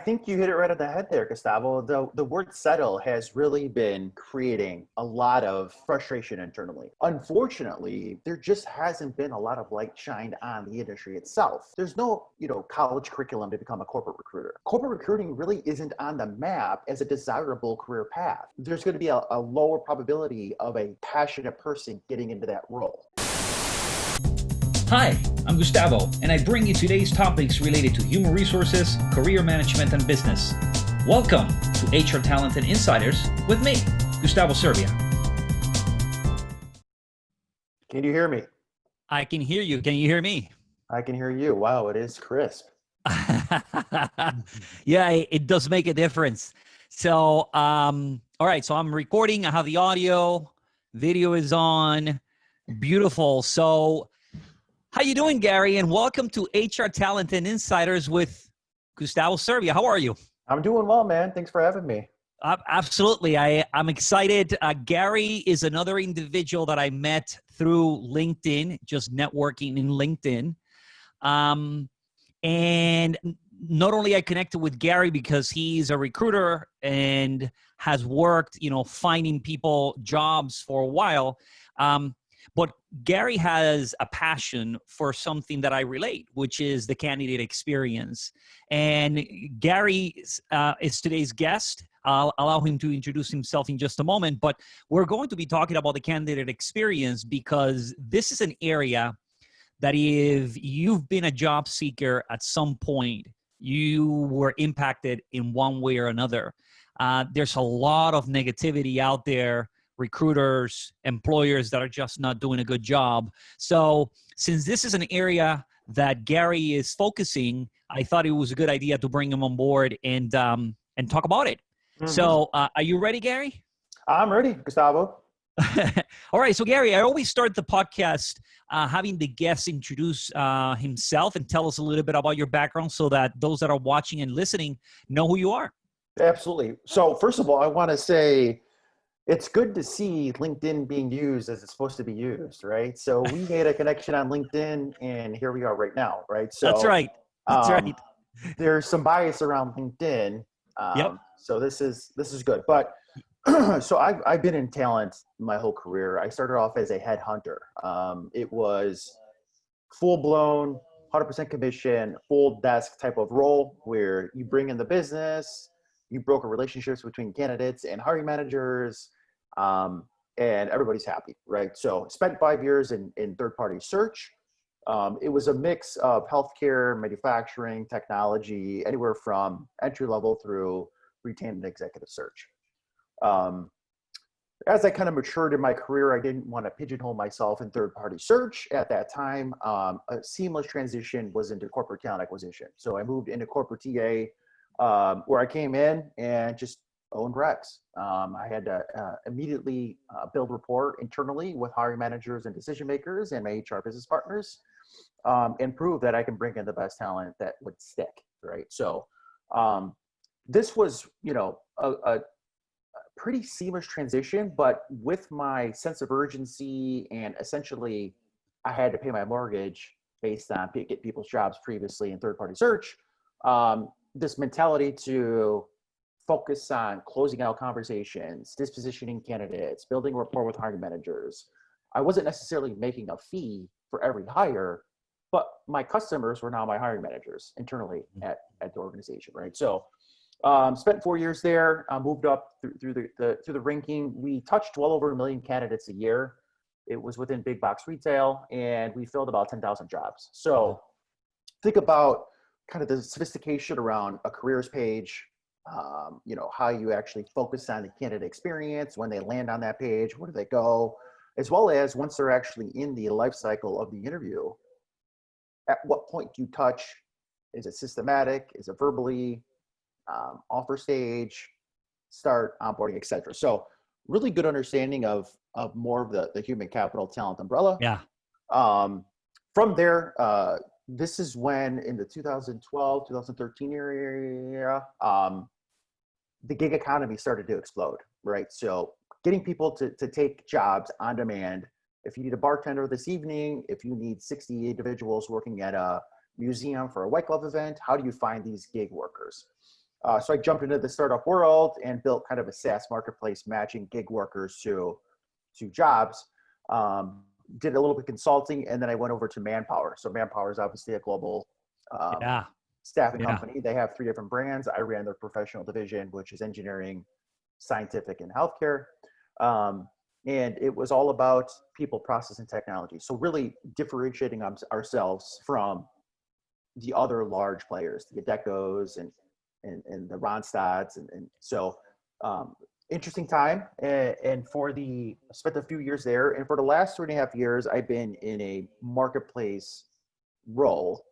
think you hit it right on the head there, Gustavo. The word settle has really been creating a lot of frustration internally. Unfortunately, there just hasn't been a lot of light shined on the industry itself. There's no, college curriculum to become a corporate recruiter. Corporate recruiting really isn't on the map as a desirable career path. There's going to be a lower probability of a passionate person getting into that role. Hi, I'm Gustavo, and I bring you today's topics related to human resources, career management, and business. Welcome to HR Talent and Insiders with me, Gustavo Servia. Can you hear me? I can hear you. Can you hear me? I can hear you. Wow, it is crisp. Yeah, it does make a difference. So, all right, so I'm recording. I have the audio, video is on. Beautiful. So, how you doing, Gary? And welcome to HR Talent and Insiders with Gustavo Servia. How are you? I'm doing well, man. Thanks for having me. Absolutely. I'm excited. Gary is another individual that I met through LinkedIn, just networking in LinkedIn. And not only I connected with Gary because he's a recruiter and has worked, finding people jobs for a while. But Gary has a passion for something that I relate, which is the candidate experience. And Gary is today's guest. I'll allow him to introduce himself in just a moment, but we're going to be talking about the candidate experience because this is an area that if you've been a job seeker at some point, you were impacted in one way or another. There's a lot of negativity out there. Recruiters, employers that are just not doing a good job. So since this is an area that Gary is focusing, I thought it was a good idea to bring him on board and talk about it. Mm-hmm. So are you ready, Gary? I'm ready, Gustavo. All right. So Gary, I always start the podcast having the guest introduce himself and tell us a little bit about your background so that those that are watching and listening know who you are. Absolutely. So first of all, I want to say, it's good to see LinkedIn being used as it's supposed to be used, right? So we made a connection on LinkedIn, and here we are right now, right? So that's right. That's right. There's some bias around LinkedIn, yep. So this is good. But so I've been in talent my whole career. I started off as a headhunter. It was full blown, 100% commission, full desk type of role where you bring in the business, you broker relationships between candidates and hiring managers. And everybody's happy, right? So spent 5 years in third-party search. It was a mix of healthcare, manufacturing, technology, anywhere from entry level through retained and executive search. As I kind of matured in my career, I didn't want to pigeonhole myself in third-party search. At that time, a seamless transition was into corporate talent acquisition. So I moved into corporate TA, where I came in and just owned recs. I had to immediately build rapport internally with hiring managers and decision makers and my HR business partners, and prove that I can bring in the best talent that would stick, right? So this was, a pretty seamless transition, but with my sense of urgency and essentially I had to pay my mortgage based on get people's jobs previously in third-party search, this mentality to focus on closing out conversations, dispositioning candidates, building rapport with hiring managers. I wasn't necessarily making a fee for every hire, but my customers were now my hiring managers internally at the organization, right? So spent 4 years there, moved up through the ranking. We touched well over 1 million candidates a year. It was within big box retail, and we filled about 10,000 jobs. So think about kind of the sophistication around a careers page, how you actually focus on the candidate experience. When they land on that page, where do they go? As well as once they're actually in the life cycle of the interview, at what point do you touch? Is it systematic? Is it verbally? Offer stage, start, onboarding, et cetera. So really good understanding of more of the human capital talent umbrella. Yeah. From there, this is when in the 2012, 2013 area, the gig economy started to explode, right? So getting people to take jobs on demand. If you need a bartender this evening, if you need 60 individuals working at a museum for a white glove event, how do you find these gig workers? So I jumped into the startup world and built kind of a SaaS marketplace matching gig workers to jobs. Did a little bit of consulting, and then I went over to Manpower. So Manpower is obviously a global Yeah. staffing Yeah. company. They have 3 different brands. I ran their professional division, which is engineering, scientific, and healthcare. And it was all about people, process, and technology. So really differentiating ourselves from the other large players, the Adecos and the Ronstads. And so interesting time. And spent a few years there. And for the last 3.5 years, I've been in a marketplace role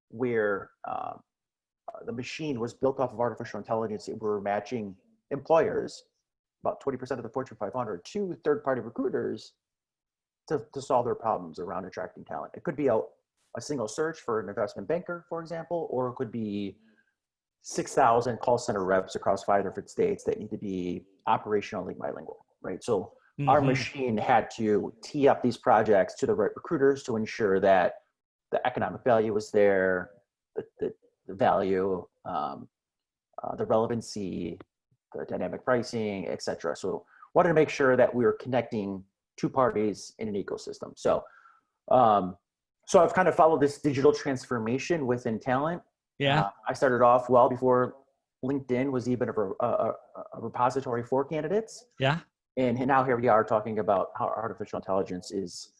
where the machine was built off of artificial intelligence. We're matching employers, about 20% of the Fortune 500, to third-party recruiters to solve their problems around attracting talent. It could be a single search for an investment banker, for example, or it could be 6,000 call center reps across 5 different states that need to be operationally bilingual, right? So our machine had to tee up these projects to the right recruiters to ensure that the economic value was there, the value, the relevancy, the dynamic pricing, et cetera. So wanted to make sure that we were connecting 2 parties in an ecosystem. So I've kind of followed this digital transformation within talent. Yeah. I started off well before LinkedIn was even a repository for candidates. Yeah. And now here we are talking about how artificial intelligence is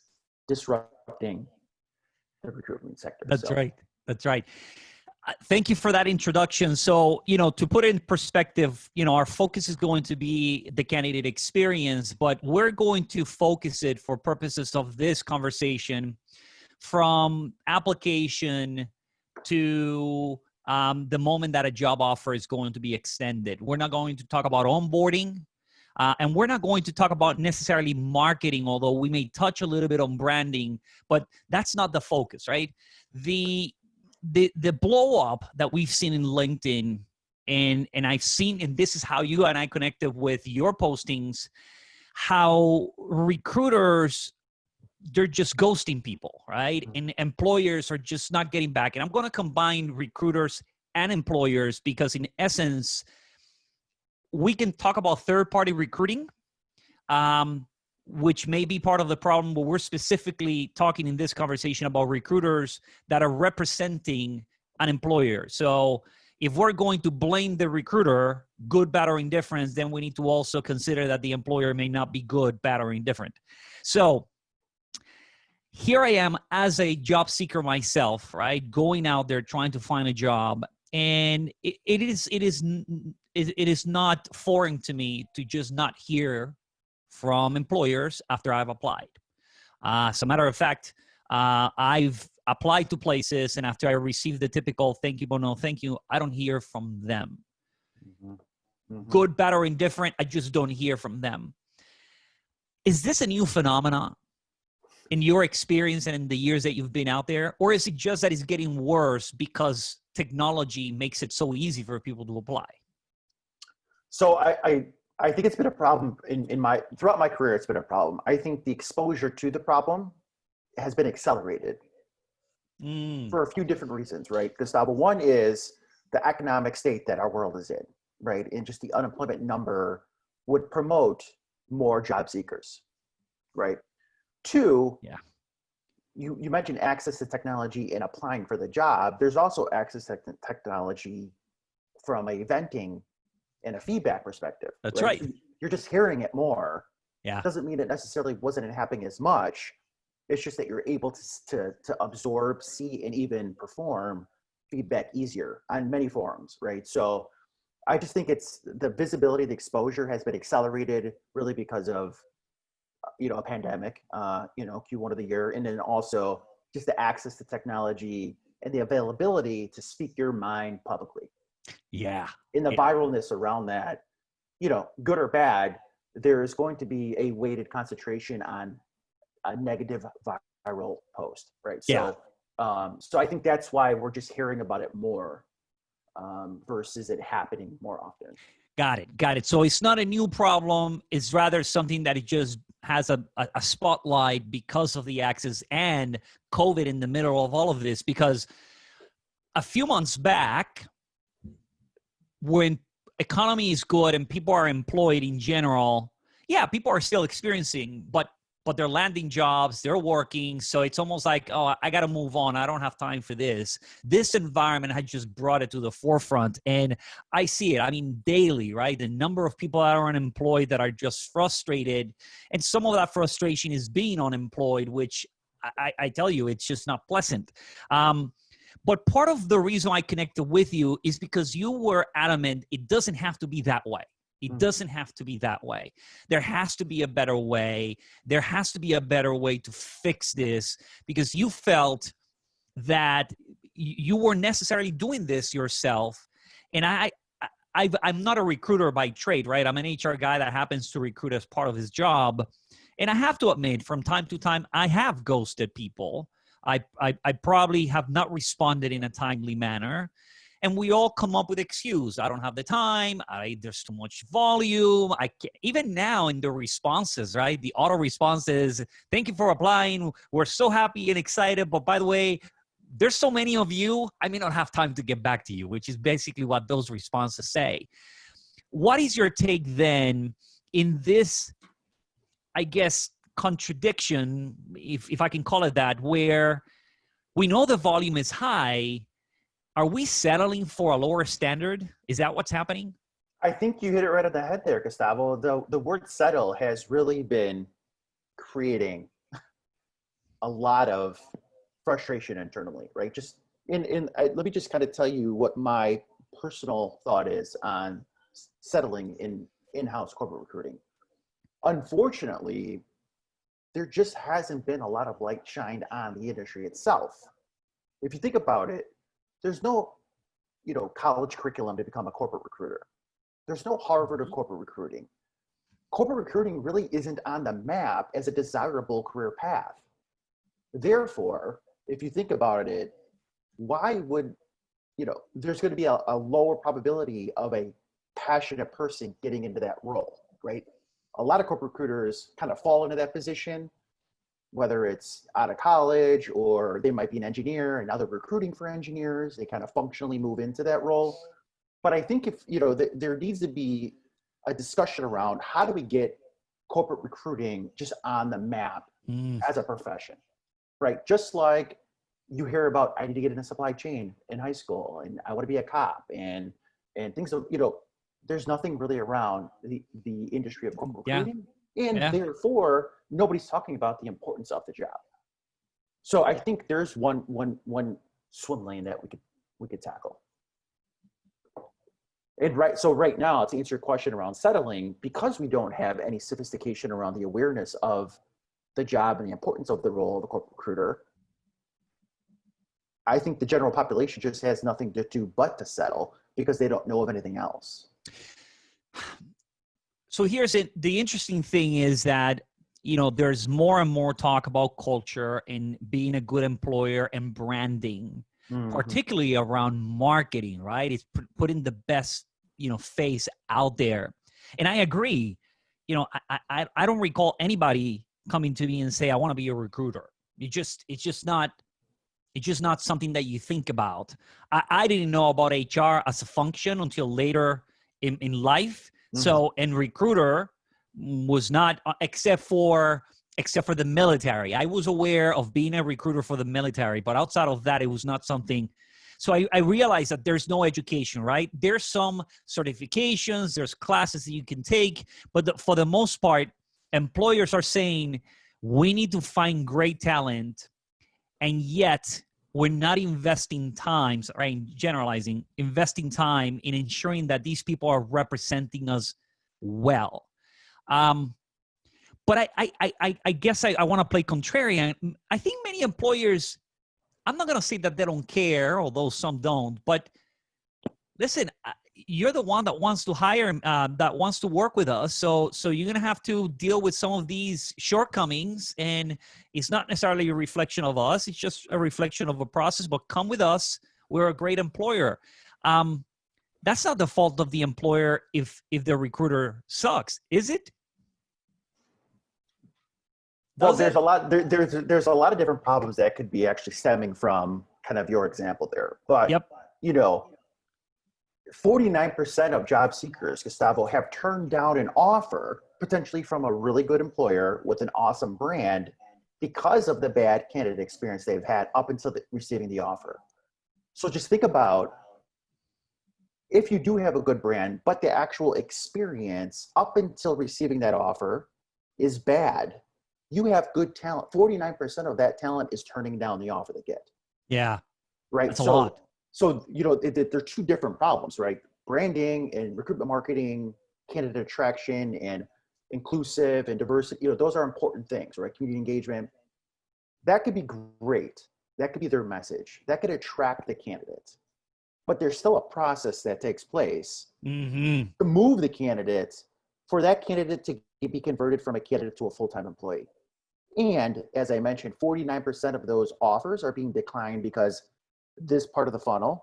disrupting the recruitment sector. That's right. That's right. Thank you for that introduction. So, to put it in perspective, our focus is going to be the candidate experience, but we're going to focus it for purposes of this conversation from application to the moment that a job offer is going to be extended. We're not going to talk about onboarding, and we're not going to talk about necessarily marketing, although we may touch a little bit on branding, but that's not the focus, right? The blow up that we've seen in LinkedIn, and I've seen, and this is how you and I connected with your postings, how recruiters, they're just ghosting people, right? And employers are just not getting back. And I'm going to combine recruiters and employers because in essence, we can talk about third-party recruiting, which may be part of the problem, but we're specifically talking in this conversation about recruiters that are representing an employer. So if we're going to blame the recruiter, good, bad, or indifferent, then we need to also consider that the employer may not be good, bad, or indifferent. So here I am as a job seeker myself, right? Going out there trying to find a job. And it is not foreign to me to just not hear from employers after I've applied. As a matter of fact, I've applied to places, and after I receive the typical thank you, but no thank you, I don't hear from them. Good, bad, or indifferent, I just don't hear from them. Is this a new phenomenon in your experience and in the years that you've been out there? Or is it just that it's getting worse because technology makes it so easy for people to apply? So I think it's been a problem throughout my career. It's been a problem. I think the exposure to the problem has been accelerated for a few different reasons, right, Gustavo? One is the economic state that our world is in, right? And just the unemployment number would promote more job seekers, right? 2, you mentioned access to technology and applying for the job. There's also access to technology from a venting and a feedback perspective. That's right. So you're just hearing it more. Yeah. It doesn't mean it necessarily wasn't happening as much. It's just that you're able to absorb, see, and even perform feedback easier on many forums, right? So I just think it's the visibility, the exposure has been accelerated really because of, a pandemic, Q1 of the year. And then also just the access to technology and the availability to speak your mind publicly. Yeah. In the viralness around that, good or bad, there is going to be a weighted concentration on a negative viral post, right? So, so I think that's why we're just hearing about it more versus it happening more often. Got it. So it's not a new problem. It's rather something that it just has a spotlight because of the access and COVID in the middle of all of this. Because a few months back, when economy is good and people are employed in general, yeah, people are still experiencing, but they're landing jobs, they're working. So it's almost like, oh, I got to move on. I don't have time for this. This environment has just brought it to the forefront. And I see it. I mean, daily, right? The number of people that are unemployed that are just frustrated. And some of that frustration is being unemployed, which I tell you, it's just not pleasant. But part of the reason I connected with you is because you were adamant it doesn't have to be that way. It doesn't have to be that way. There has to be a better way. There has to be a better way to fix this, because you felt that you weren't necessarily doing this yourself. And I'm not a recruiter by trade, right? I'm an HR guy that happens to recruit as part of his job. And I have to admit, from time to time, I have ghosted people. I probably have not responded in a timely manner. And we all come up with excuse. I don't have the time. There's too much volume. I can't. Even now in the responses, right? The auto responses, thank you for applying. We're so happy and excited. But by the way, there's so many of you, I may not have time to get back to you, which is basically what those responses say. What is your take then in this, I guess, contradiction, if I can call it that, where we know the volume is high? Are we settling for a lower standard? Is that what's happening? I think you hit it right on the head there, Gustavo. The word settle has really been creating a lot of frustration internally, right? Just let me just kind of tell you what my personal thought is on settling in-house corporate recruiting. Unfortunately, there just hasn't been a lot of light shined on the industry itself. If you think about it, there's no, college curriculum to become a corporate recruiter. There's no Harvard of corporate recruiting. Corporate recruiting really isn't on the map as a desirable career path. Therefore, if you think about it, why would, there's going to be a lower probability of a passionate person getting into that role, right? A lot of corporate recruiters kind of fall into that position, whether it's out of college or they might be an engineer and now they're recruiting for engineers. They kind of functionally move into that role. But I think if, there needs to be a discussion around how do we get corporate recruiting just on the map as a profession, right? Just like you hear about, I need to get in a supply chain in high school and I want to be a cop and things of, there's nothing really around the industry of corporate recruiting. And therefore, nobody's talking about the importance of the job. So I think there's one swim lane that we could tackle. And right now, to answer your question around settling, because we don't have any sophistication around the awareness of the job and the importance of the role of the corporate recruiter, I think the general population just has nothing to do but to settle because they don't know of anything else. So here's it. The interesting thing is that, there's more and more talk about culture and being a good employer and branding, particularly around marketing, right? It's putting the best, face out there. And I agree. I don't recall anybody coming to me and say, I want to be a recruiter. It's just not something that you think about. I didn't know about HR as a function until later in life. So, and recruiter was not, except for the military. I was aware of being a recruiter for the military, but outside of that, it was not something. So I realized that there's no education, right? There's some certifications, there's classes that you can take, but for the most part, employers are saying, we need to find great talent, and yet we're not investing time, right? Generalizing, investing time in ensuring that these people are representing us well. But I guess I want to play contrarian. I think many employers, I'm not going to say that they don't care, although some don't, but listen, you're the one that wants to hire, that wants to work with us. So you're going to have to deal with some of these shortcomings, and it's not necessarily a reflection of us. It's just a reflection of a process, but come with us. We're a great employer. That's not the fault of the employer if the recruiter sucks, is it? Well, there's a lot of different problems that could be actually stemming from kind of your example there. But, 49% of job seekers, Gustavo, have turned down an offer potentially from a really good employer with an awesome brand because of the bad candidate experience they've had up until receiving the offer. So just think about if you do have a good brand, but the actual experience up until receiving that offer is bad, you have good talent. 49% of that talent is turning down the offer they get. Yeah. Right. That's a lot. So, they're two different problems, right? Branding and recruitment marketing, candidate attraction and inclusive and diversity, those are important things, right? Community engagement. That could be great. That could be their message. That could attract the candidates. But there's still a process that takes place to move the candidate, for that candidate to be converted from a candidate to a full-time employee. And as I mentioned, 49% of those offers are being declined because this part of the funnel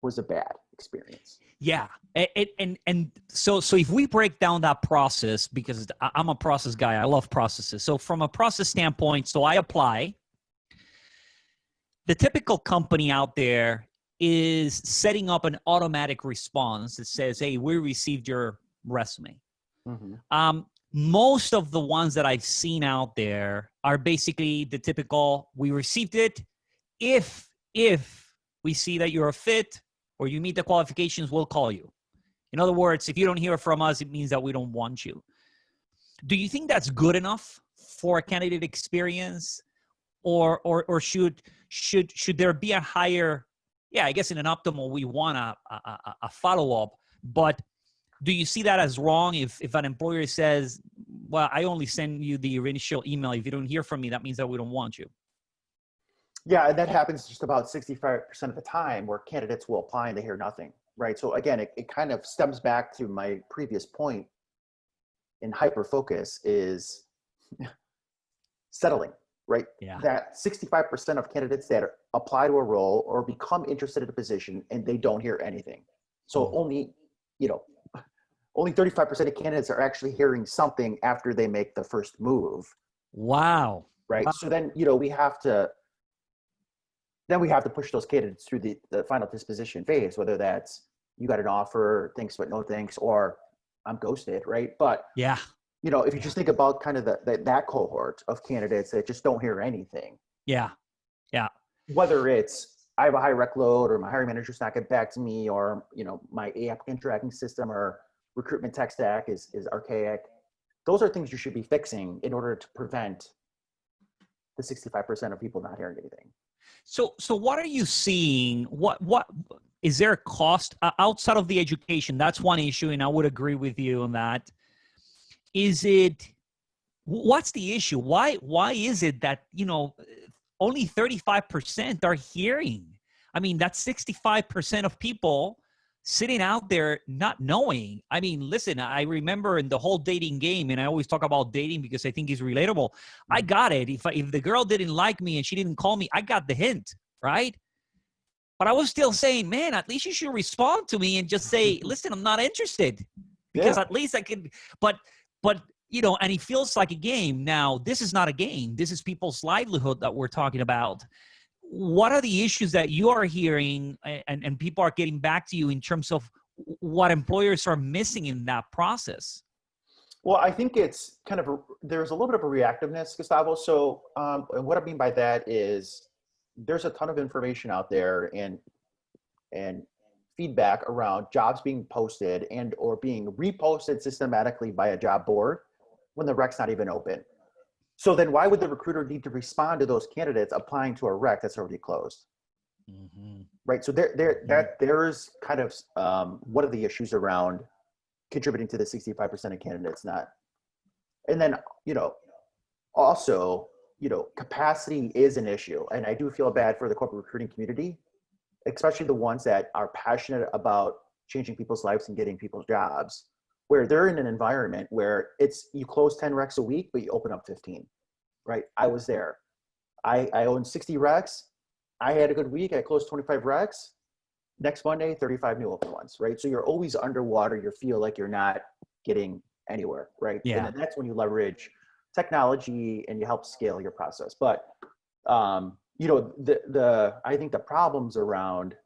was a bad experience. Yeah. And so if we break down that process, because I'm a process guy, I love processes. So from a process standpoint, so I apply. The typical company out there is setting up an automatic response that says, hey, we received your resume. Most of the ones that I've seen out there are basically the typical, we received it. If we see that you're a fit or you meet the qualifications, we'll call you. In other words, if you don't hear from us, it means that we don't want you. Do you think that's good enough for a candidate experience, or should there be a higher? Yeah, I guess in an optimal, we want a follow-up, but do you see that as wrong if an employer says, well, I only send you the initial email. If you don't hear from me, that means that we don't want you. Yeah, and that happens just about 65% of the time, where candidates will apply and they hear nothing, right? So again, it kind of stems back to my previous point in hyper-focus is settling, right? Yeah. That 65% of candidates that apply to a role or become interested in a position and they don't hear anything. So only 35% of candidates are actually hearing something after they make the first move. Wow. Right. Wow. So then, we have to push those candidates through the final disposition phase, whether that's you got an offer, thanks but no thanks, or I'm ghosted, right? But yeah, if you just think about kind of that cohort of candidates that just don't hear anything. Yeah. Whether it's I have a high rec load, or my hiring manager's not getting back to me, or my applicant tracking system or recruitment tech stack is archaic. Those are things you should be fixing in order to prevent the 65% of people not hearing anything. So what are you seeing? What is there a cost outside of the education? That's one issue, and I would agree with you on that. What's the issue? Why is it that, only 35% are hearing? I mean, that's 65% of people sitting out there not knowing. I mean, listen, I remember in the whole dating game, and I always talk about dating because I think it's relatable. I got it. If the girl didn't like me and she didn't call me, I got the hint, right? But I was still saying, man, at least you should respond to me and just say, listen, I'm not interested, because at least I could, but and it feels like a game. Now, this is not a game. This is people's livelihood that we're talking about. What are the issues that you are hearing and people are getting back to you in terms of what employers are missing in that process? Well, I think it's kind of there's a little bit of a reactiveness, Gustavo. So and what I mean by that is there's a ton of information out there and feedback around jobs being posted and or being reposted systematically by a job board when the rec's not even open. So then why would the recruiter need to respond to those candidates applying to a rec that's already closed? Right. So there's kind of what are the issues around contributing to the 65% of candidates not. And then, also, capacity is an issue. And I do feel bad for the corporate recruiting community, especially the ones that are passionate about changing people's lives and getting people's jobs, where they're in an environment where you close 10 recs a week, but you open up 15, right? I was there. I owned 60 recs. I had a good week. I closed 25 recs. Next Monday, 35 new open ones, right? So you're always underwater. You feel like you're not getting anywhere, right? Yeah. And that's when you leverage technology and you help scale your process. But, I think the problems around,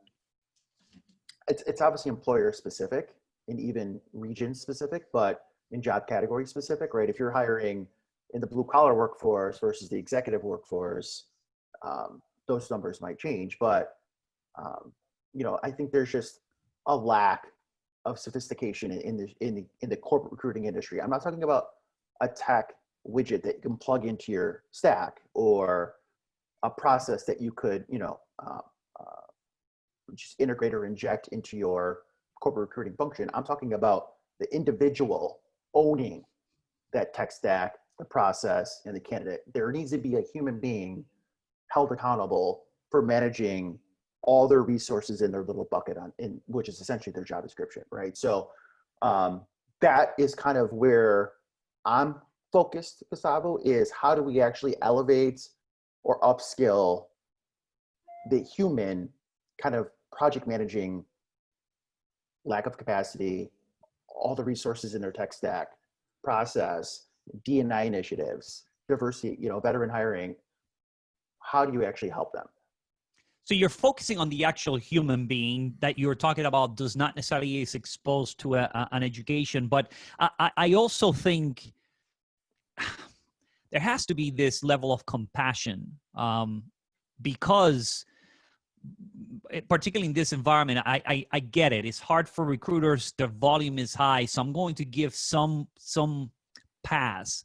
it's obviously employer specific and even region specific, but in job category specific, right? If you're hiring in the blue collar workforce versus the executive workforce, those numbers might change. But I think there's just a lack of sophistication in the corporate recruiting industry. I'm not talking about a tech widget that you can plug into your stack or a process that you could, just integrate or inject into your corporate recruiting function. I'm talking about the individual owning that tech stack, the process, and the candidate. There needs to be a human being held accountable for managing all their resources in their little bucket which is essentially their job description, right? So that is kind of where I'm focused, Gustavo, is how do we actually elevate or upskill the human kind of project managing lack of capacity, all the resources in their tech stack, process, D&I initiatives, diversity, veteran hiring. How do you actually help them? So you're focusing on the actual human being that you're talking about does not necessarily is exposed to an education. But I also think there has to be this level of compassion because particularly in this environment, I get it. It's hard for recruiters. The volume is high. So I'm going to give some pass.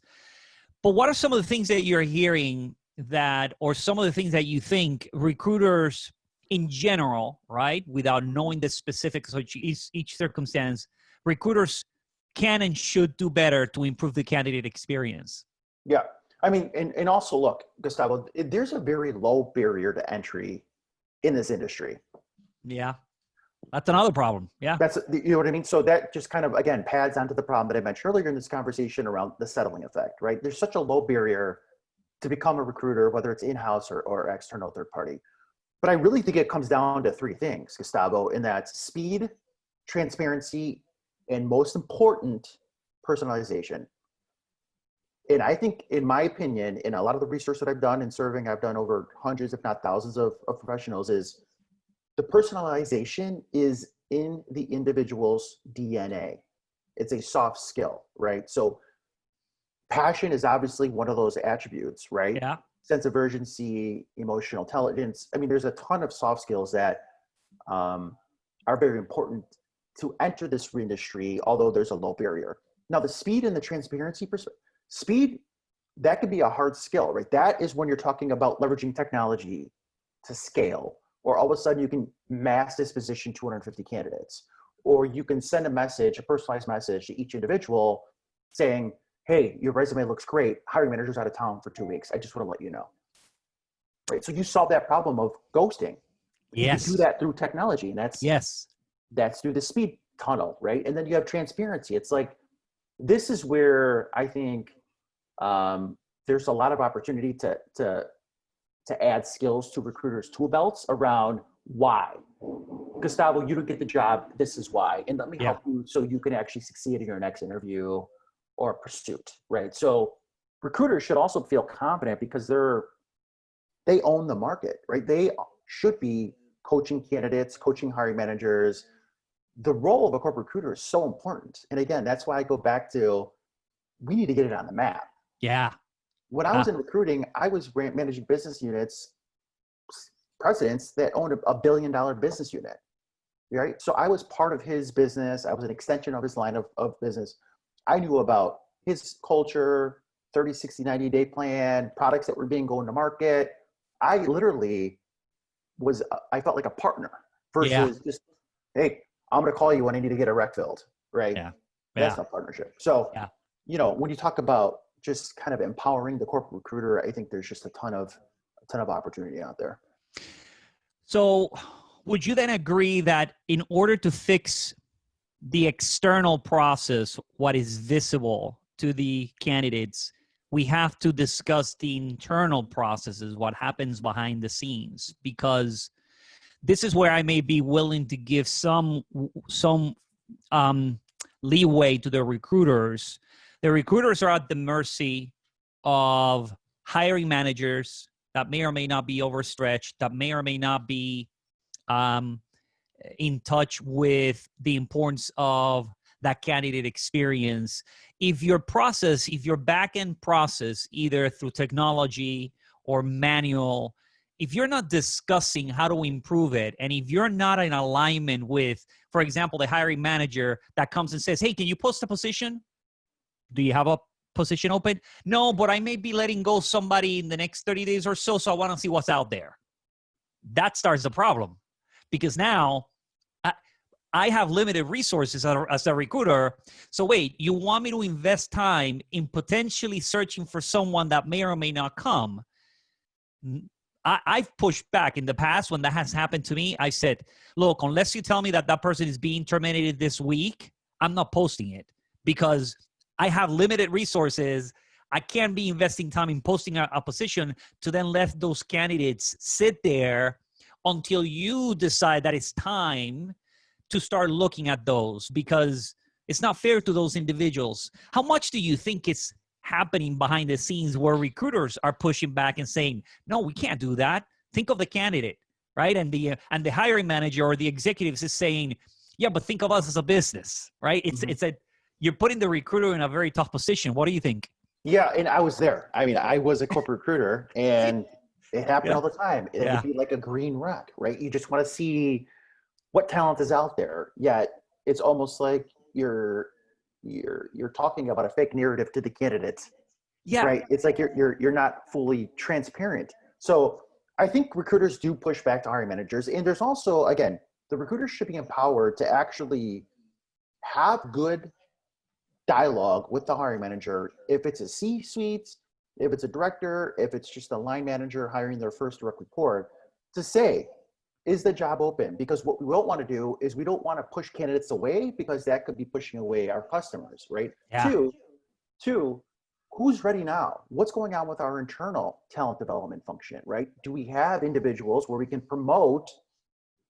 But what are some of the things that you're hearing or some of the things that you think recruiters in general, right, without knowing the specifics of each circumstance, recruiters can and should do better to improve the candidate experience? Yeah. I mean, and also look, Gustavo, there's a very low barrier to entry in this industry. Yeah. That's another problem. Yeah. You know what I mean? So that just kind of, again, pads onto the problem that I mentioned earlier in this conversation around the settling effect, right? There's such a low barrier to become a recruiter, whether it's in-house or external third party. But I really think it comes down to three things, Gustavo, and that's speed, transparency, and most important, personalization. And I think, in my opinion, in a lot of the research that I've done in surveying, I've done over hundreds, if not thousands of professionals, is the personalization is in the individual's DNA. It's a soft skill, right? So passion is obviously one of those attributes, right? Yeah. Sense of urgency, emotional intelligence. I mean, there's a ton of soft skills that are very important to enter this industry, although there's a low barrier. Now, the speed and the transparency, speed, that could be a hard skill, right? That is when you're talking about leveraging technology to scale, or all of a sudden you can mass disposition 250 candidates, or you can send a personalized message to each individual saying, hey, your resume looks great. Hiring manager's out of town for 2 weeks. I just want to let you know. Right. So you solve that problem of ghosting. Yes. You can do that through technology. And that's through the speed tunnel, right? And then you have transparency. It's like, this is where I think there's a lot of opportunity to add skills to recruiters' tool belts around why. Gustavo, you don't get the job. This is why. And let me help you so you can actually succeed in your next interview or pursuit, right? So recruiters should also feel confident because they own the market, right? They should be coaching candidates, coaching hiring managers. The role of a corporate recruiter is so important. And again, that's why I go back to, we need to get it on the map. Yeah. When I was in recruiting, I was managing business units, presidents that owned a $1 billion business unit, right? So I was part of his business. I was an extension of his line of business. I knew about his culture, 30, 60, 90-day plan, products that were going to market. I literally I felt like a partner versus just, hey, I'm going to call you when I need to get a rec filled, right? Yeah. That's not partnership. So, when you talk about just kind of empowering the corporate recruiter, I think there's just a ton of opportunity out there. So would you then agree that in order to fix the external process, what is visible to the candidates, we have to discuss the internal processes, what happens behind the scenes? Because this is where I may be willing to give some leeway to the recruiters. The recruiters are at the mercy of hiring managers that may or may not be overstretched, that may or may not be in touch with the importance of that candidate experience. If your back-end process, either through technology or manual, if you're not discussing how to improve it, and if you're not in alignment with, for example, the hiring manager that comes and says, hey, can you post a position? Do you have a position open? No, but I may be letting go somebody in the next 30 days or so, so I want to see what's out there. That starts the problem, because now I have limited resources as a recruiter. So wait, you want me to invest time in potentially searching for someone that may or may not come? I've pushed back in the past when that has happened to me. I said, look, unless you tell me that that person is being terminated this week, I'm not posting it, because I have limited resources. I can't be investing time in posting a position to then let those candidates sit there until you decide that it's time to start looking at those, because it's not fair to those individuals. How much do you think it's happening behind the scenes where recruiters are pushing back and saying, no, we can't do that. Think of the candidate, right? And the hiring manager or the executives is saying, yeah, but think of us as a business, right? You're putting the recruiter in a very tough position. What do you think? Yeah, and I was there. I mean, I was a corporate recruiter, and it happened all the time. It Yeah. would be like a green rock, right? You just want to see what talent is out there. Yet it's almost like you're talking about a fake narrative to the candidates, Yeah. right? It's like you're not fully transparent. So I think recruiters do push back to hiring managers, and there's also, again, the recruiters should be empowered to actually have good dialogue with the hiring manager. If it's a C-suite, if it's a director, if it's just a line manager hiring their first direct report, to say, is the job open? Because what we don't want to do is we don't want to push candidates away, because that could be pushing away our customers, right? Yeah. Two, who's ready now? What's going on with our internal talent development function, right? Do we have individuals where we can promote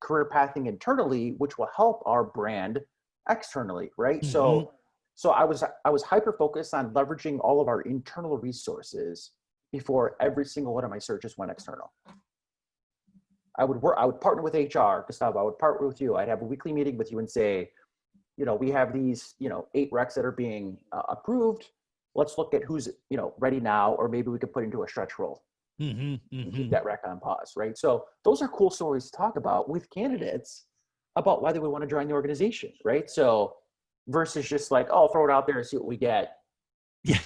career pathing internally, which will help our brand externally, right? Mm-hmm. So I was hyper focused on leveraging all of our internal resources before every single one of my searches went external. I would partner with HR, Gustavo. I would partner with you. I'd have a weekly meeting with you and say, we have these, 8 recs that are being approved. Let's look at who's, ready now, or maybe we could put into a stretch role and keep that rec on pause, right? So those are cool stories to talk about with candidates about why they would want to join the organization, right? So versus just like, oh, throw it out there and see what we get. Yeah.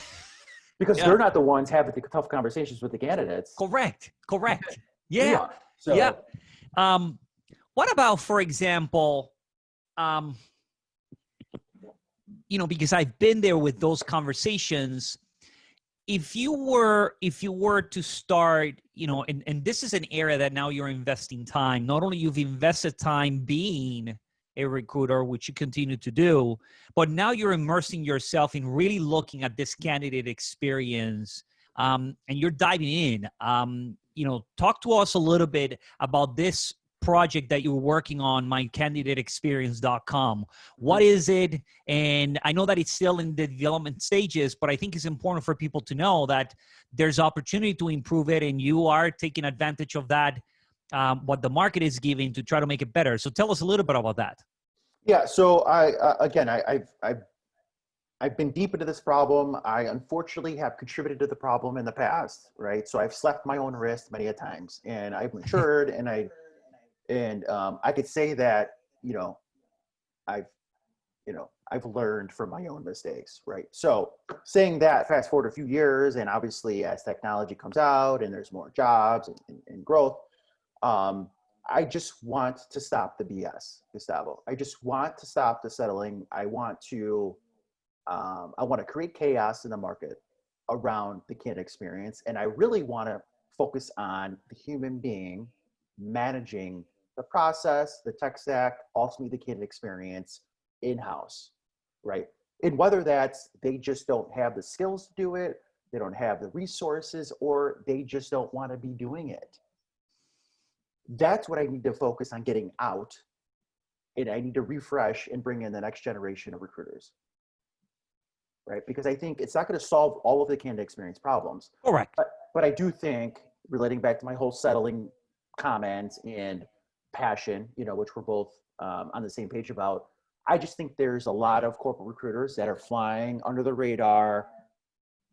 Because they're not the ones having the tough conversations with the candidates. Correct. Yeah. So, yeah. What about, for example, because I've been there with those conversations. If you were to start, and this is an area that now you're investing time. Not only you've invested time being a recruiter, which you continue to do, but now you're immersing yourself in really looking at this candidate experience, and you're diving in. Talk to us a little bit about this project that you're working on, mycandidateexperience.com. What is it? And I know that it's still in the development stages, but I think it's important for people to know that there's opportunity to improve it, and you are taking advantage of that, what the market is giving, to try to make it better. So tell us a little bit about that. Yeah. So I've been deep into this problem. I unfortunately have contributed to the problem in the past, right? So I've slapped my own wrist many a times, and I've matured, and I could say that, I've learned from my own mistakes, right? So saying that, fast forward a few years, and obviously as technology comes out and there's more jobs and growth, I just want to stop the BS, Gustavo. I just want to stop the settling. I want to create chaos in the market around the candidate experience. And I really want to focus on the human being managing the process, the tech stack, ultimately the candidate experience in-house, right? And whether that's they just don't have the skills to do it, they don't have the resources, or they just don't want to be doing it. That's what I need to focus on getting out, and I need to refresh and bring in the next generation of recruiters, right? Because I think it's not going to solve all of the candidate experience problems. Correct. But I do think, relating back to my whole settling comments and passion, which we're both on the same page about. I just think there's a lot of corporate recruiters that are flying under the radar,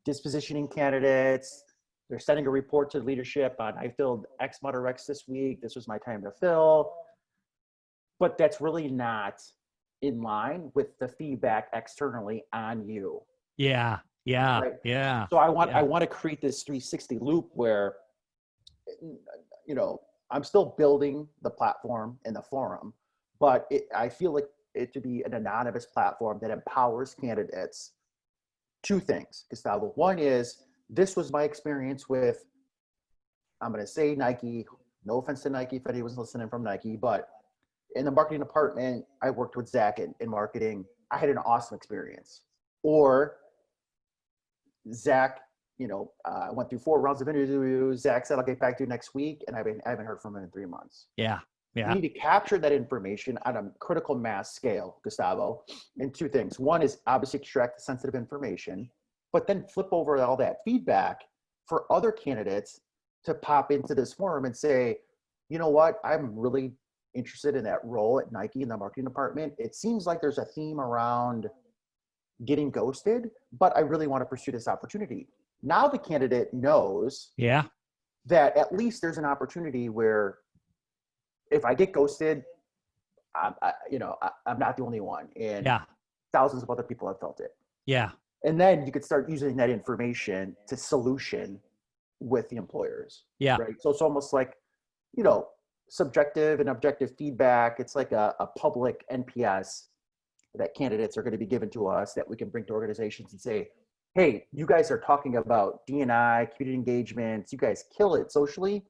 dispositioning candidates. They're sending a report to leadership on, I filled X amount of X this week. This was my time to fill. But that's really not in line with the feedback externally on you. Yeah. Yeah. Right? Yeah. So I want to create this 360 loop where, I'm still building the platform and the forum, but I feel like it to be an anonymous platform that empowers candidates. Two things, Gustavo. One is, this was my experience with, I'm going to say Nike. No offense to Nike if anyone's listening from Nike, but in the marketing department, I worked with Zach in marketing. I had an awesome experience. Or Zach, I went through 4 rounds of interviews. Zach said, I'll get back to you next week. And I haven't heard from him in 3 months. Yeah. Yeah. You need to capture that information on a critical mass scale, Gustavo. And 2 things. One is obviously extract the sensitive information, but then flip over all that feedback for other candidates to pop into this forum and say, you know what, I'm really interested in that role at Nike in the marketing department. It seems like there's a theme around getting ghosted, but I really want to pursue this opportunity. Now the candidate knows that at least there's an opportunity where if I get ghosted, I'm not the only one, and thousands of other people have felt it. Yeah. And then you could start using that information to solution with the employers. Yeah. Right. So it's almost like, subjective and objective feedback. It's like a public NPS that candidates are going to be given to us that we can bring to organizations and say, hey, you guys are talking about D&I, community engagements. You guys kill it socially,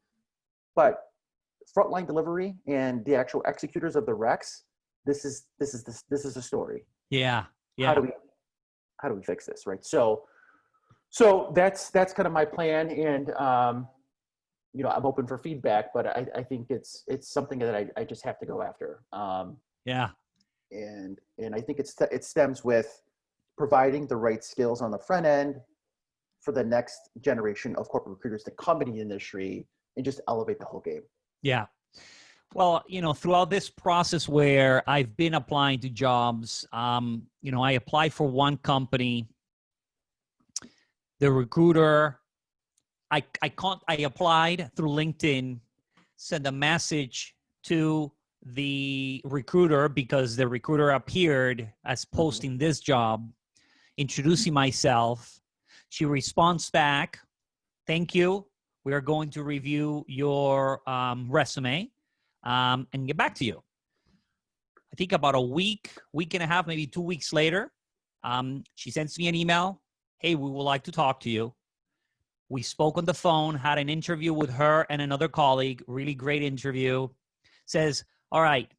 but frontline delivery and the actual executors of the recs, this is the story. Yeah. Yeah. How do we fix this? Right. So that's kind of my plan. And, I'm open for feedback, but I think it's something that I just have to go after. And I think it stems with providing the right skills on the front end for the next generation of corporate recruiters to come in the industry and just elevate the whole game. Yeah. Well, throughout this process where I've been applying to jobs, I applied for one company. The recruiter, I applied through LinkedIn, sent a message to the recruiter because the recruiter appeared as posting this job, introducing myself. She responds back, thank you. We are going to review your resume and get back to you. I think about a week and a half, maybe 2 weeks later, she sends me an email. Hey, we would like to talk to you. We spoke on the phone, had an interview with her and another colleague, really great interview. Says, all right,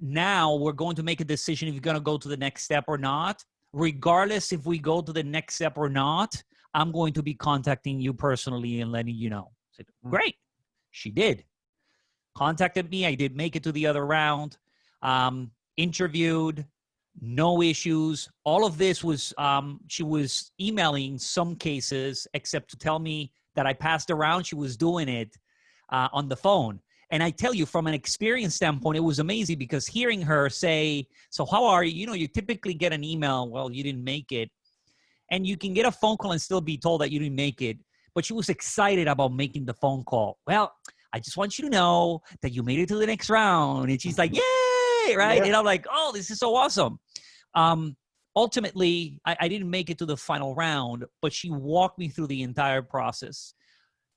now we're going to make a decision if you're going to go to the next step or not. Regardless if we go to the next step or not, I'm going to be contacting you personally and letting you know. I said, great. She did. Contacted me. I did make it to the other round. Interviewed. No issues. All of this was, she was emailing some cases, except to tell me that I passed around. She was doing it on the phone. And I tell you, from an experience standpoint, it was amazing because hearing her say, so how are you? You typically get an email, well, you didn't make it. And you can get a phone call and still be told that you didn't make it. But she was excited about making the phone call. Well, I just want you to know that you made it to the next round. And she's like, yay, right? Yeah. And I'm like, oh, this is so awesome. Ultimately, I didn't make it to the final round, but she walked me through the entire process.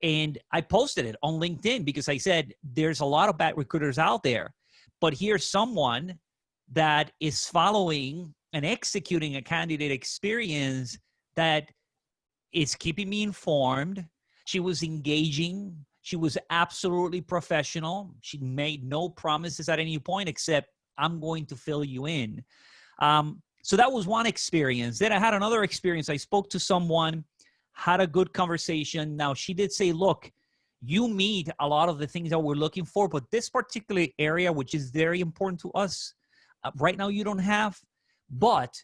And I posted it on LinkedIn because I said, there's a lot of bad recruiters out there, but here's someone that is following and executing a candidate experience that is keeping me informed. She was engaging. She was absolutely professional. She made no promises at any point except, I'm going to fill you in. So that was one experience. Then I had another experience. I spoke to someone, had a good conversation. Now, she did say, look, you meet a lot of the things that we're looking for, but this particular area, which is very important to us, right now you don't have, but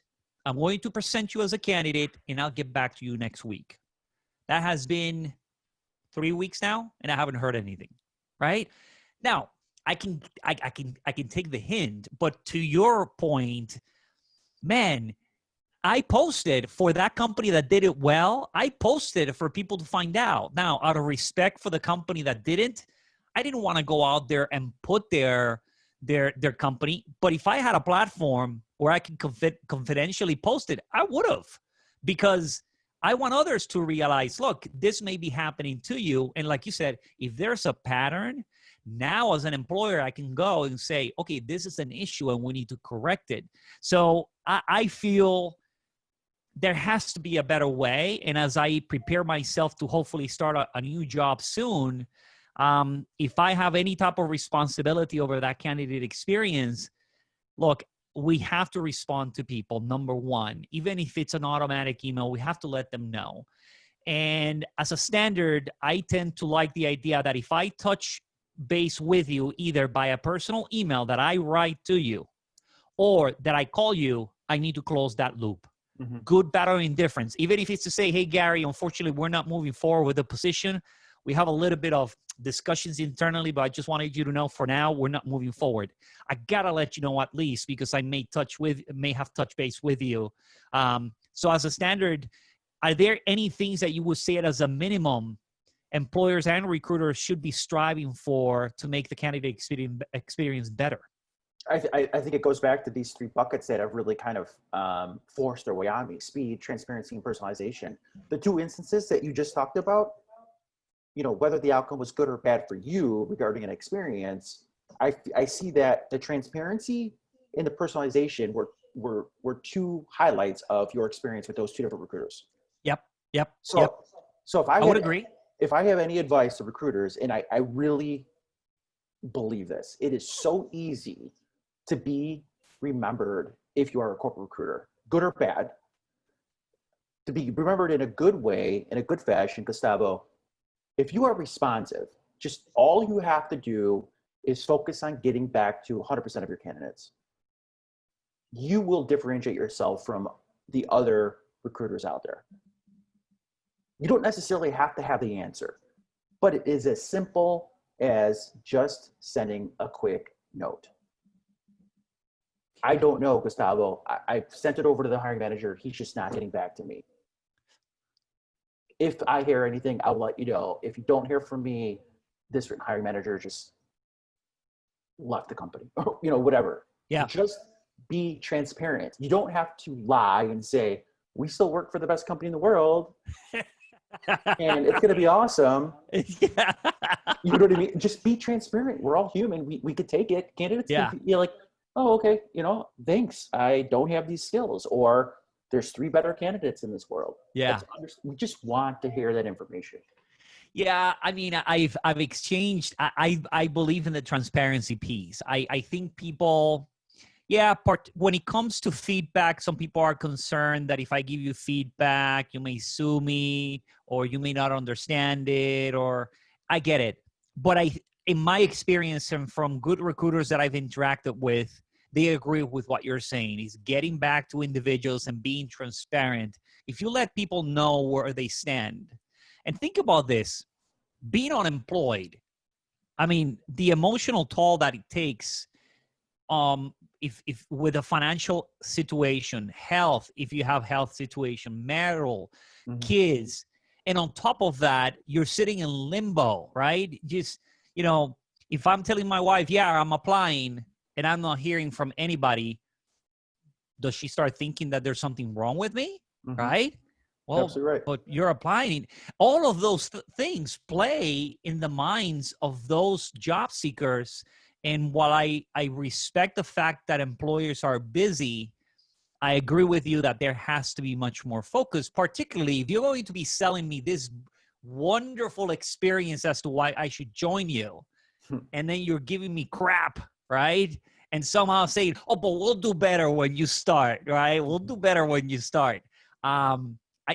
I'm going to present you as a candidate and I'll get back to you next week. That has been 3 weeks now and I haven't heard anything, right? Now, I can take the hint. But to your point, man, I posted for that company that did it well. I posted for people to find out. Now, out of respect for the company that didn't, I didn't want to go out there and put their company. But if I had a platform where I could confidentially post it, I would have, because I want others to realize, look, this may be happening to you. And like you said, if there's a pattern, now as an employer, I can go and say, okay, this is an issue and we need to correct it. So I feel there has to be a better way. And as I prepare myself to hopefully start a new job soon, if I have any type of responsibility over that candidate experience, look, we have to respond to people, number one. Even if it's an automatic email, we have to let them know. And as a standard, I tend to like the idea that if I touch base with you, either by a personal email that I write to you or that I call you, I need to close that loop. Mm-hmm. Good, bad, or indifference. Even if it's to say, hey, Gary, unfortunately, we're not moving forward with the position. We have a little bit of discussions internally, but I just wanted you to know for now, we're not moving forward. I gotta let you know at least, because I may have touch base with you. So as a standard, are there any things that you would say as a minimum employers and recruiters should be striving for to make the candidate experience better? I think it goes back to these three buckets that have really kind of forced their way on me: speed, transparency, and personalization. The two instances that you just talked about, you know, whether the outcome was good or bad for you regarding an experience, I see that the transparency and the personalization were two highlights of your experience with those two different recruiters. Yep. So if I would agree. If I have any advice to recruiters, and I really believe this, it is so easy to be remembered if you are a corporate recruiter, good or bad, to be remembered in a good way, in a good fashion, Gustavo. If you are responsive, just all you have to do is focus on getting back to 100% of your candidates. You will differentiate yourself from the other recruiters out there. You don't necessarily have to have the answer, but it is as simple as just sending a quick note. I don't know, Gustavo. I've sent it over to the hiring manager. He's just not getting back to me. If I hear anything, I'll let you know. If you don't hear from me, this hiring manager just left the company, or, you know, whatever. Yeah. Just be transparent. You don't have to lie and say, we still work for the best company in the world and it's going to be awesome. Yeah. You know what I mean? Just be transparent. We're all human. We could take it. Candidates can be like, oh, okay, you know, thanks. I don't have these skills, or there's 3 better candidates in this world. Yeah. We just want to hear that information. Yeah, I mean, I've exchanged. I believe in the transparency piece. I think people, when it comes to feedback, some people are concerned that if I give you feedback, you may sue me, or you may not understand it, or I get it. But in my experience and from good recruiters that I've interacted with, they agree with what you're saying, is getting back to individuals and being transparent. If you let people know where they stand, and think about this, being unemployed, I mean, the emotional toll that it takes, if with a financial situation, health, if you have health situation, marital, kids, and on top of that, you're sitting in limbo, right? Just, you know, if I'm telling my wife, yeah, I'm applying, and I'm not hearing from anybody, does she start thinking that there's something wrong with me, right? Well, absolutely right. But you're applying. All of those things play in the minds of those job seekers. And while I respect the fact that employers are busy, I agree with you that there has to be much more focus, particularly if you're going to be selling me this wonderful experience as to why I should join you. And then you're giving me crap, right? And somehow saying, oh, but we'll do better when you start, right? We'll do better when you start.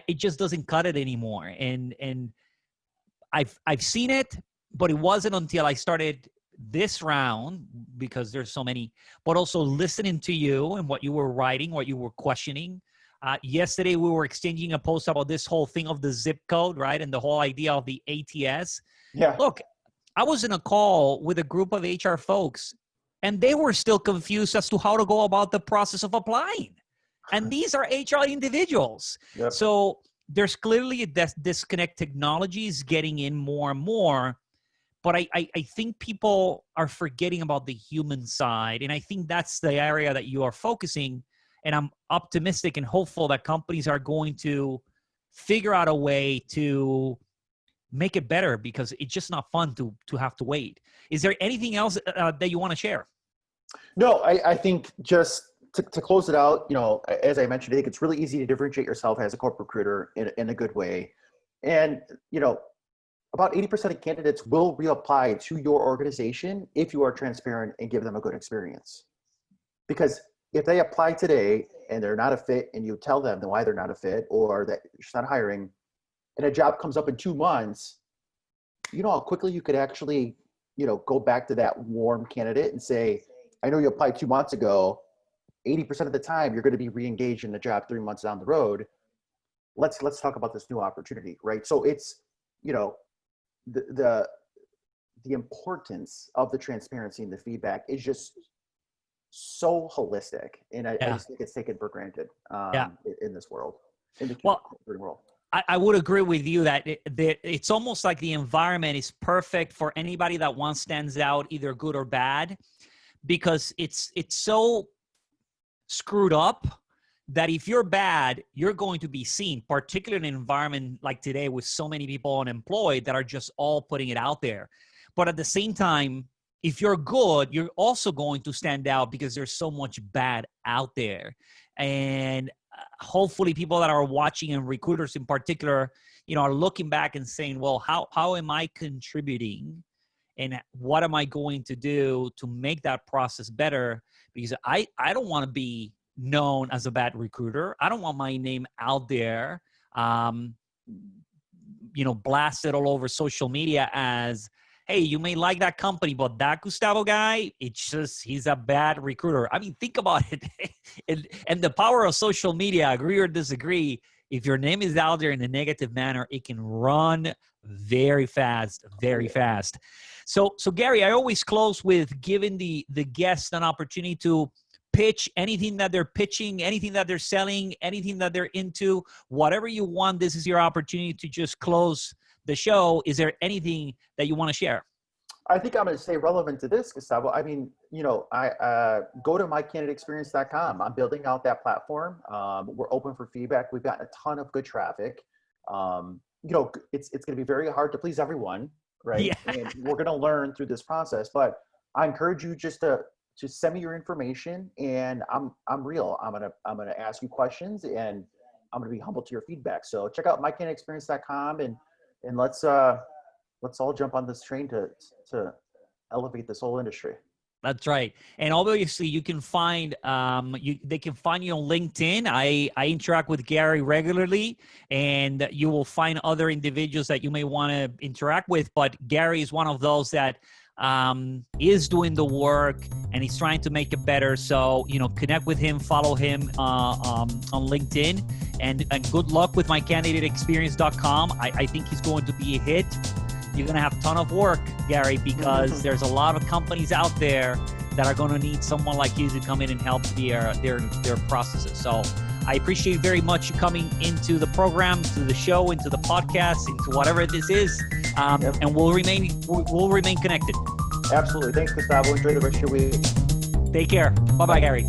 It just doesn't cut it anymore. And I've seen it, but it wasn't until I started this round, because there's so many, but also listening to you and what you were writing, what you were questioning. Yesterday, we were exchanging a post about this whole thing of the zip code, right? And the whole idea of the ATS. Yeah. Look, I was in a call with a group of HR folks, and they were still confused as to how to go about the process of applying. And these are HR individuals. Yep. So there's clearly a disconnect. Technology is getting in more and more. But I think people are forgetting about the human side. And I think that's the area that you are focusing. And I'm optimistic and hopeful that companies are going to figure out a way to make it better, because it's just not fun to have to wait. Is there anything else that you want to share? No, I think just to close it out, as I mentioned, I think it's really easy to differentiate yourself as a corporate recruiter in a good way. And, about 80% of candidates will reapply to your organization if you are transparent and give them a good experience. Because if they apply today and they're not a fit, and you tell them why they're not a fit or that you're not hiring, and a job comes up in 2 months, you know how quickly you could actually, go back to that warm candidate and say, I know you applied 2 months ago. 80% of the time, you're going to be re-engaged in the job 3 months down the road. Let's talk about this new opportunity, right? So it's, the importance of the transparency and the feedback is just so holistic, and I just think it's taken for granted in this world, in the world. I would agree with you that it's almost like the environment is perfect for anybody that once stands out, either good or bad, because it's so screwed up that if you're bad, you're going to be seen, particularly in an environment like today with so many people unemployed that are just all putting it out there. But at the same time, if you're good, you're also going to stand out because there's so much bad out there. And hopefully people that are watching, and recruiters in particular, are looking back and saying, well, how am I contributing? And what am I going to do to make that process better? Because I don't want to be known as a bad recruiter. I don't want my name out there, blasted all over social media as, hey, you may like that company, but that Gustavo guy, he's a bad recruiter. I mean, think about it. and the power of social media, agree or disagree, if your name is out there in a negative manner, it can run very fast, very fast. So Gary, I always close with giving the guest an opportunity to pitch anything that they're pitching, anything that they're selling, anything that they're into, whatever you want. This is your opportunity to just close the show. Is there anything that you want to share? I think I'm going to stay relevant to this, Gustavo. I mean, I go to mycandidateexperience.com. I'm building out that platform. We're open for feedback. We've gotten a ton of good traffic. It's going to be very hard to please everyone, right? Yeah. And we're going to learn through this process. But I encourage you just to send me your information, and I'm real. I'm gonna ask you questions, and I'm gonna be humble to your feedback. So check out mycandidateexperience.com, and let's all jump on this train to elevate this whole industry. That's right. And obviously you can find, they can find you on LinkedIn. I interact with Gary regularly, and you will find other individuals that you may want to interact with. But Gary is one of those that is doing the work, and he's trying to make it better. So, connect with him, follow him on LinkedIn, and good luck with mycandidateexperience.com. I think he's going to be a hit. You're going to have a ton of work, Gary, because there's a lot of companies out there that are going to need someone like you to come in and help their processes. So I appreciate very much you coming into the program, to the show, into the podcast, into whatever this is. And we'll remain connected. Absolutely. Thanks, Gustavo. Enjoy the rest of your week. Take care. Bye-bye, Gary.